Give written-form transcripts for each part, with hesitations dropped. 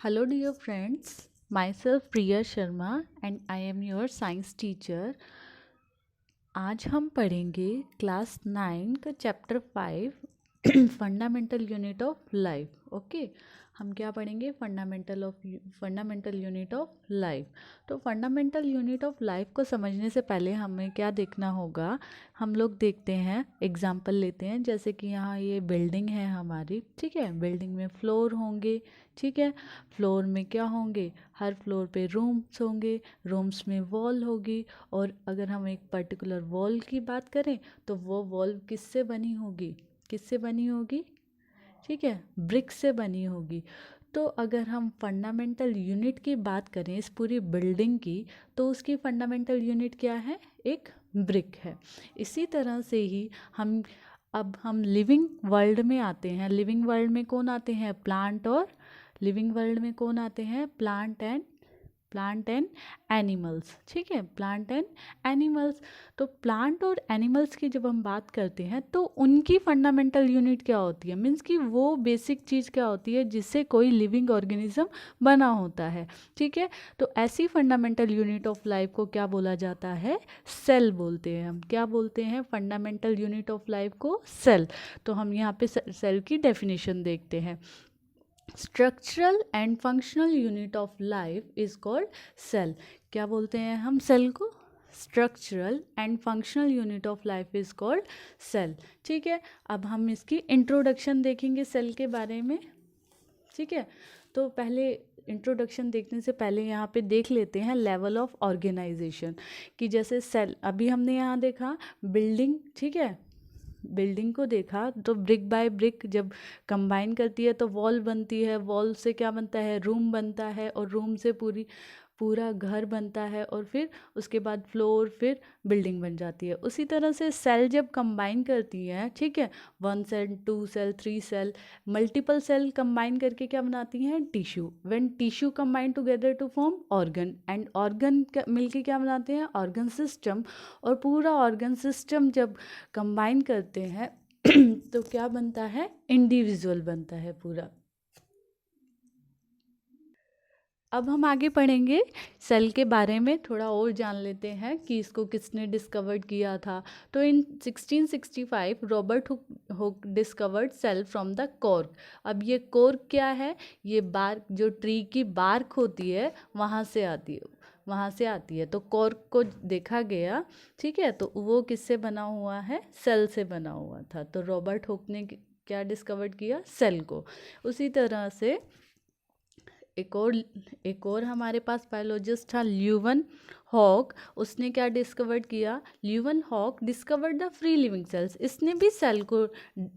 Hello, dear friends. Myself Priya Sharma and I am your science teacher. आज हम पढ़ेंगे class 9 का chapter 5 fundamental unit of life. Okay, हम क्या पढ़ेंगे? Fundamental unit of life. तो फंडामेंटल यूनिट ऑफ लाइफ को समझने से पहले हमें क्या देखना होगा? हम लोग देखते हैं, एग्जाम्पल लेते हैं। जैसे कि यहाँ ये बिल्डिंग है हमारी, ठीक है। बिल्डिंग में फ्लोर होंगे, ठीक है। फ्लोर में क्या होंगे? हर फ्लोर पे रूम्स होंगे, रूम्स में वॉल होगी। और अगर हम एक पर्टिकुलर वॉल की बात करें तो वो वॉल किससे बनी होगी? किससे बनी होगी? ठीक है, ब्रिक से बनी होगी। तो अगर हम फंडामेंटल यूनिट की बात करें इस पूरी बिल्डिंग की, तो उसकी फंडामेंटल यूनिट क्या है? एक ब्रिक है। इसी तरह से ही हम लिविंग वर्ल्ड में आते हैं। लिविंग वर्ल्ड में कौन आते हैं? प्लांट। और लिविंग वर्ल्ड में कौन आते हैं? प्लांट एंड एनिमल्स, ठीक है। Plant and animals. तो प्लांट और एनिमल्स की जब हम बात करते हैं तो उनकी फंडामेंटल यूनिट क्या होती है? मीन्स कि वो बेसिक चीज़ क्या होती है जिससे कोई लिविंग ऑर्गेनिज्म बना होता है, ठीक है। तो ऐसी फंडामेंटल यूनिट ऑफ लाइफ को क्या बोला जाता है? सेल बोलते हैं। हम क्या बोलते हैं? फंडामेंटल यूनिट ऑफ लाइफ को सेल। तो हम यहाँ पे सेल की डेफिनेशन देखते हैं। Structural and functional unit of life is called cell. क्या बोलते हैं हम सेल को? Structural and functional unit of life is called cell, ठीक है। अब हम इसकी इंट्रोडक्शन देखेंगे सेल के बारे में, ठीक है। तो पहले इंट्रोडक्शन देखने से पहले यहाँ पे देख लेते हैं लेवल ऑफ ऑर्गेनाइजेशन कि जैसे सेल, अभी हमने यहाँ देखा बिल्डिंग, ठीक है। बिल्डिंग को देखा तो ब्रिक बाय ब्रिक जब कंबाइन करती है तो वॉल बनती है। वॉल से क्या बनता है? रूम बनता है। और रूम से पूरा घर बनता है। और फिर उसके बाद फ्लोर, फिर बिल्डिंग बन जाती है। उसी तरह से सेल जब कंबाइन करती हैं, ठीक है, 1 cell, 2 cell, 3 cell, multiple cell combine करके क्या बनाती हैं? Tissue. When tissue combine together to form organ, and organ मिलके क्या बनाते हैं? Organ system. और पूरा ऑर्गन सिस्टम जब कंबाइन करते हैं तो क्या बनता है? इंडिविजुअल बनता है पूरा। अब हम आगे पढ़ेंगे सेल के बारे में, थोड़ा और जान लेते हैं कि इसको किसने डिस्कवर्ड किया था। तो in 1665 Robert Hooke discovered cell from the cork. अब ये कॉर्क क्या है? ये बार्क, जो ट्री की बार्क होती है वहाँ से आती है। तो कॉर्क को देखा गया, ठीक है। तो वो किससे बना हुआ है? सेल से बना हुआ था। तो रॉबर्ट हुक ने क्या डिस्कवर्ड किया? सेल को। उसी तरह से एक और हमारे पास बायोलॉजिस्ट था ल्यूवन हॉक। उसने क्या डिस्कवर्ड किया? Leeuwenhoek discovered the free living cells. इसने भी सेल को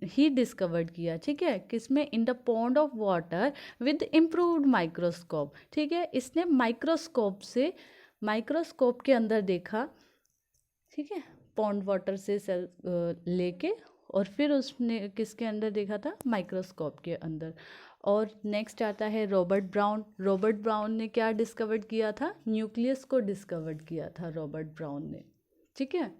ही डिस्कवर्ड किया, ठीक है। किसमें? In the pond of water with improved microscope, ठीक है। इसने माइक्रोस्कोप के अंदर देखा, ठीक है, पॉन्ड वाटर से सेल लेके, और फिर उसने किसके अंदर देखा था? माइक्रोस्कोप के अंदर। और नेक्स्ट आता है रॉबर्ट ब्राउन। रॉबर्ट ब्राउन ने क्या डिस्कवर्ड किया था? न्यूक्लियस को डिस्कवर्ड किया था रॉबर्ट ब्राउन ने, ठीक है।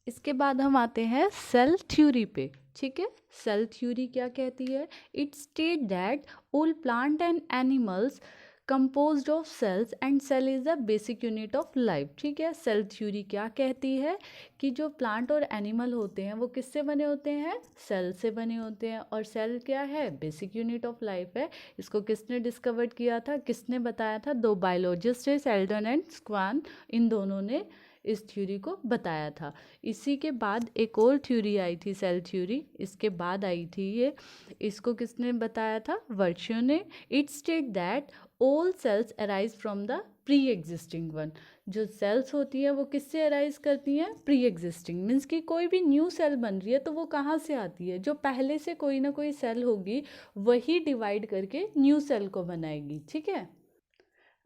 इसके बाद हम आते हैं सेल थ्योरी पे, ठीक है। सेल थ्योरी क्या कहती है? It state that all plant and animals composed of cells and cell is the basic unit of life, ठीक है। सेल थ्योरी क्या कहती है कि जो प्लांट और एनिमल होते हैं वो किससे बने होते हैं? सेल से बने होते हैं। और सेल क्या है? बेसिक यूनिट ऑफ लाइफ है। इसको किसने डिस्कवर्ड किया था? किसने बताया था? दो बायोलॉजिस्ट है, सेल्डन एंड स्क्वान। इन दोनों ने इस थ्योरी को बताया था। इसी के बाद एक और थ्योरी आई थी, सेल थ्योरी। इसके बाद आई थी ये। इसको किसने बताया था? वर्च्यू ने। It state that all cells arise from the pre existing one. जो सेल्स होती है वो किससे अराइज करती हैं? Pre existing. मीन्स कि कोई भी न्यू सेल बन रही है तो वो कहाँ से आती है? जो पहले से कोई ना कोई सेल होगी वही डिवाइड करके न्यू सेल को बनाएगी, ठीक है।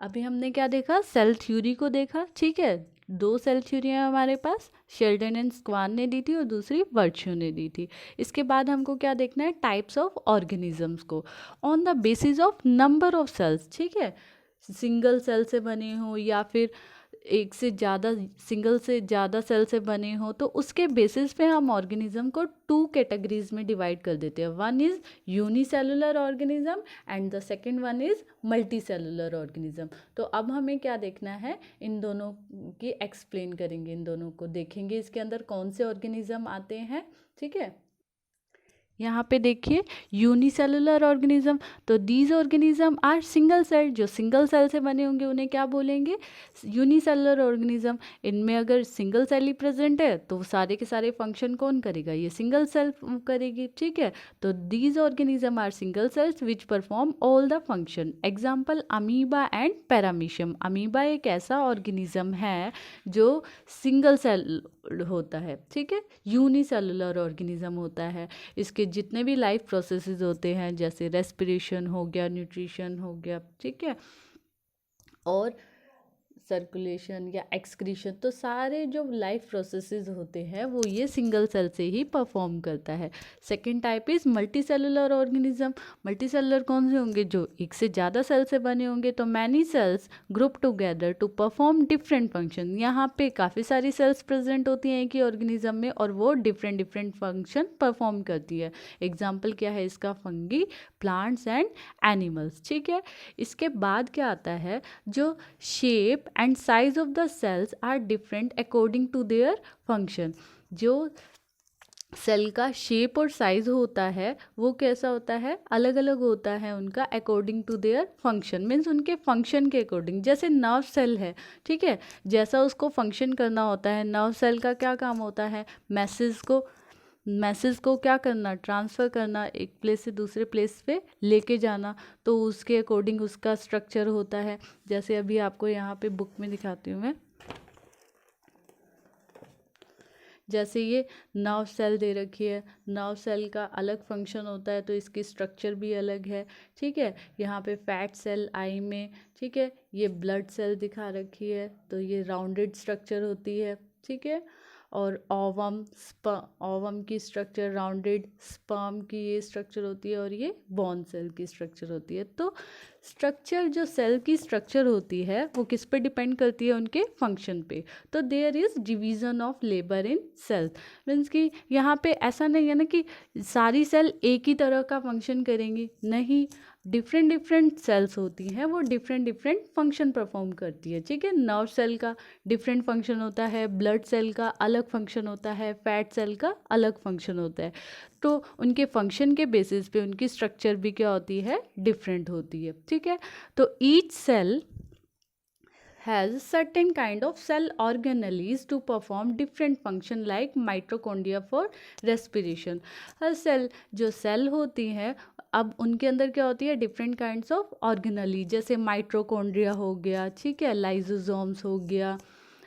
अभी हमने क्या देखा? सेल थ्योरी को देखा, ठीक है। दो सेल थ्योरी है हमारे पास, शेल्डन एंड स्क्वान ने दी थी और दूसरी वर्च्यू ने दी थी। इसके बाद हमको क्या देखना है? टाइप्स ऑफ ऑर्गेनिजम्स को on the basis of number of cells, ठीक है। सिंगल सेल से बने हो या फिर एक से ज़्यादा सिंगल से ज़्यादा सेल से बने हो, तो उसके बेसिस पे हम ऑर्गेनिज्म को 2 कैटेगरीज में डिवाइड कर देते हैं। One is unicellular organism and the second one is multi cellular organism. तो अब हमें क्या देखना है, इन दोनों की एक्सप्लेन करेंगे, इन दोनों को देखेंगे इसके अंदर कौन से ऑर्गेनिज्म आते हैं। ठीक है, यहाँ पे देखिए यूनिसेलुलर ऑर्गेनिज्म, तो these organism are single cell, जो सिंगल सेल से बने होंगे उन्हें क्या बोलेंगे, यूनिसेलुलर ऑर्गेनिज्म। इनमें अगर सिंगल सेल ही प्रेजेंट है तो सारे के सारे फंक्शन कौन करेगा, ये सिंगल सेल करेगी। ठीक है, तो these organism are single cells which perform all the function. Example amoeba and paramecium. Amoeba एक ऐसा ऑर्गेनिज्म है जो सिंगल सेल होता है, ठीक है, यूनिसेलुलर ऑर्गेनिज्म होता है। इसके जितने भी लाइफ प्रोसेसेस होते हैं, जैसे रेस्पिरेशन हो गया, न्यूट्रिशन हो गया, ठीक है, और सर्कुलेशन या एक्सक्रीशन, तो सारे जो लाइफ प्रोसेसेस होते हैं वो ये सिंगल सेल से ही परफॉर्म करता है। Second type is multi cellular organism. Multi cellular कौन से होंगे, जो एक से ज़्यादा सेल से बने होंगे। तो many cells group together to perform different function. यहाँ पे काफ़ी सारी सेल्स प्रेजेंट होती हैं एक ही ऑर्गेनिज्म में और वो डिफरेंट डिफरेंट फंक्शन परफॉर्म करती है। एग्जाम्पल क्या है इसका, फंगी, प्लांट्स एंड एनिमल्स। ठीक है, इसके बाद क्या आता है, जो shape and size of the cells are different according to their function. जो सेल का शेप और साइज होता है वो कैसा होता है, अलग अलग होता है उनका according to their function, means उनके फंक्शन के अकॉर्डिंग। जैसे नर्व सेल है, ठीक है, जैसा उसको फंक्शन करना होता है, नर्व सेल का क्या काम होता है, मैसेज को क्या करना, ट्रांसफ़र करना, एक प्लेस से दूसरे प्लेस पे लेके जाना, तो उसके अकॉर्डिंग उसका स्ट्रक्चर होता है। जैसे अभी आपको यहाँ पे बुक में दिखाती हूँ मैं, जैसे ये नर्व सेल दे रखी है, नर्व सेल का अलग फंक्शन होता है तो इसकी स्ट्रक्चर भी अलग है। ठीक है, यहाँ पे फैट सेल आई में, ठीक है, ये ब्लड सेल दिखा रखी है तो ये राउंडेड स्ट्रक्चर होती है। ठीक है, और ओवम की स्ट्रक्चर राउंडेड, स्पर्म की ये स्ट्रक्चर होती है और ये बॉर्न सेल की स्ट्रक्चर होती है। तो स्ट्रक्चर, जो सेल की स्ट्रक्चर होती है वो किस पे डिपेंड करती है, उनके फंक्शन पे। तो there is division of labour in cells, means कि यहाँ पे ऐसा नहीं है ना कि सारी सेल एक ही तरह का फंक्शन करेंगी, नहीं, डिफरेंट डिफरेंट सेल्स होती हैं, वो डिफरेंट डिफरेंट फंक्शन परफॉर्म करती है। ठीक है, नर्व सेल का डिफरेंट फंक्शन होता है, ब्लड सेल का अलग फंक्शन होता है, फैट सेल का अलग फंक्शन होता है। तो उनके फंक्शन के बेसिस पे उनकी स्ट्रक्चर भी क्या होती है, डिफरेंट होती है। ठीक है, तो each cell has certain kind of cell organelles to perform different function like mitochondria for respiration। हर सेल, जो सेल होती है, अब उनके अंदर क्या होती है, डिफरेंट काइंड्स ऑफ ऑर्गेनली, जैसे माइट्रोकॉन्ड्रिया हो गया, ठीक है, लाइजोसोम्स हो गया।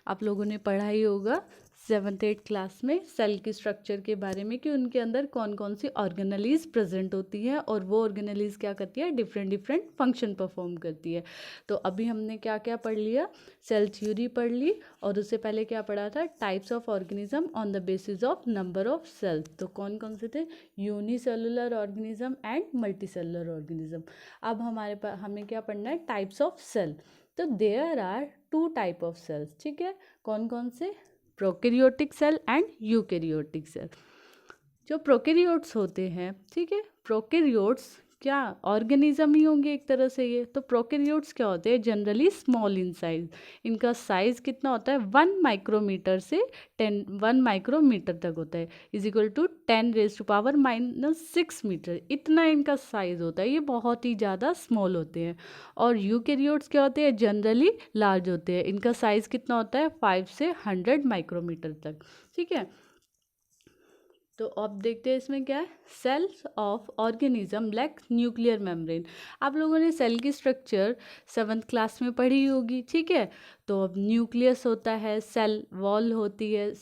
आप लोगों ने पढ़ा ही होगा 7th-8th क्लास में सेल की स्ट्रक्चर के बारे में कि उनके अंदर कौन कौन सी ऑर्गेनलीज प्रेजेंट होती हैं और वो ऑर्गेनलीज क्या करती है, डिफरेंट डिफरेंट फंक्शन परफॉर्म करती है। तो अभी हमने क्या क्या पढ़ लिया, सेल थ्योरी पढ़ ली और उससे पहले क्या पढ़ा था, types of organism on the basis of number of cells. तो कौन कौन से थे, unicellular organism and multicellular organism. अब हमारे पास हमें क्या पढ़ना है, टाइप्स ऑफ सेल। तो there are 2 type of cells. ठीक है, कौन कौन से, prokaryotic cell and eukaryotic cell. जो प्रोकैरियोट्स होते हैं, ठीक है, प्रोकैरियोट्स क्या ऑर्गेनिज्म ही होंगे एक तरह से ये। तो प्रोकैरियोट्स क्या होते हैं, जनरली स्मॉल इन साइज। इनका साइज कितना होता है, 1 माइक्रोमीटर से 1 माइक्रोमीटर तक होता है, इज इक्वल टू 10⁻⁻6 मीटर, इतना इनका साइज होता है। ये बहुत ही ज़्यादा स्मॉल होते हैं। और यूकैरियोट्स क्या होते हैं, जनरली लार्ज होते हैं। इनका साइज कितना होता है, 5 से 100 माइक्रोमीटर तक। ठीक है, तो अब देखते हैं इसमें क्या है, cells of organism lack nuclear membrane. आप लोगों ने सेल की स्ट्रक्चर 7th क्लास में पढ़ी होगी। ठीक है, तो अब न्यूक्लियस होता है, सेल वॉल होती है,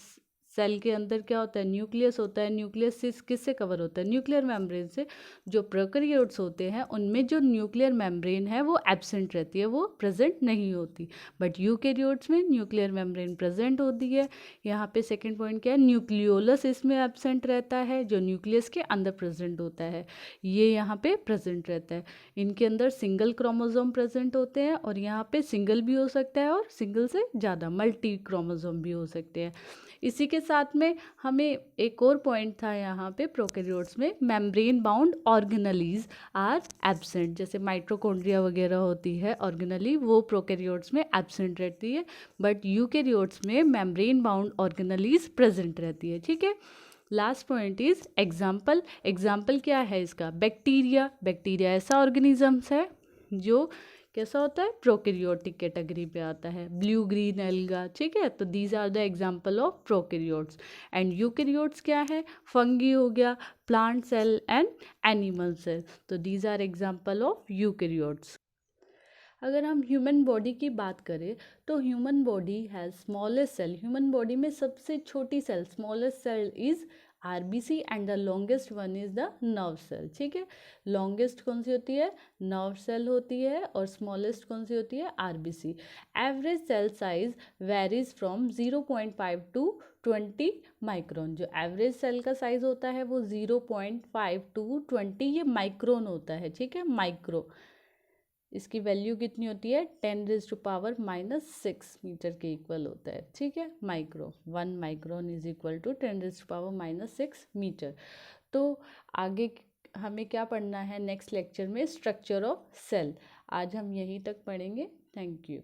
सेल के अंदर क्या होता है, न्यूक्लियस होता है। न्यूक्लियस से किससे कवर होता है, न्यूक्लियर मेम्ब्रेन से। जो प्रोकैरियोट्स होते हैं उनमें जो न्यूक्लियर मेम्ब्रेन है वो एब्सेंट रहती है, वो प्रेजेंट नहीं होती। बट यूकैरियोट्स में न्यूक्लियर मेम्ब्रेन प्रेजेंट होती है। यहाँ पे सेकंड पॉइंट क्या है, न्यूक्लियोलस इसमें एब्सेंट रहता है, जो न्यूक्लियस के अंदर प्रेजेंट होता है, ये यहाँ पे प्रेजेंट रहता है। इनके अंदर सिंगल क्रोमोसोम प्रेजेंट होते हैं, और यहाँ पे सिंगल भी हो सकता है और सिंगल से ज़्यादा मल्टी क्रोमोसोम भी हो सकते हैं। इसी के साथ में हमें एक और पॉइंट था यहाँ पे प्रोकैरियोट्स में, membrane bound organelles are absent. जैसे माइटोकॉन्ड्रिया वगैरह होती है ऑर्गेनेली, वो प्रोकैरियोट्स में एब्सेंट रहती है, बट यूकैरियोट्स में मेम्ब्रेन बाउंड ऑर्गेनेलीज प्रेजेंट रहती है। ठीक है। Last point is example. Example क्या है इसका, बैक्टीरिया। बैक्टीरिया ऐसा ऑर्गेनिजम्स है जो कैसा होता है, प्रोकैरियोटिक कैटेगरी पे आता है। ब्लू ग्रीन एल्गा, ठीक है। तो these are the example of prokaryotes. And eukaryotes क्या है, फंगी हो गया, plant cell and animal cell. तो these are example of eukaryotes. अगर हम ह्यूमन बॉडी की बात करें तो human body has smallest cell. Human body में सबसे छोटी cell, smallest cell is RBC and the longest one is the nerve cell. ठीक है। लॉन्गेस्ट कौन सी होती है, नर्व सेल होती है, और स्मॉलेस्ट कौन सी होती है, RBC. Average cell size varies from 0.5 to 20 micron. जो एवरेज सेल का साइज होता है वो 0.5 टू 20 ये माइक्रोन होता है। ठीक है, माइक्रो। इसकी वैल्यू कितनी होती है, 10⁻⁻6 मीटर के इक्वल होता है। ठीक है, micro, 1 micron is equal to 10⁻⁻6 metre. तो आगे हमें क्या पढ़ना है नेक्स्ट लेक्चर में, स्ट्रक्चर ऑफ सेल। आज हम यहीं तक पढ़ेंगे। Thank you.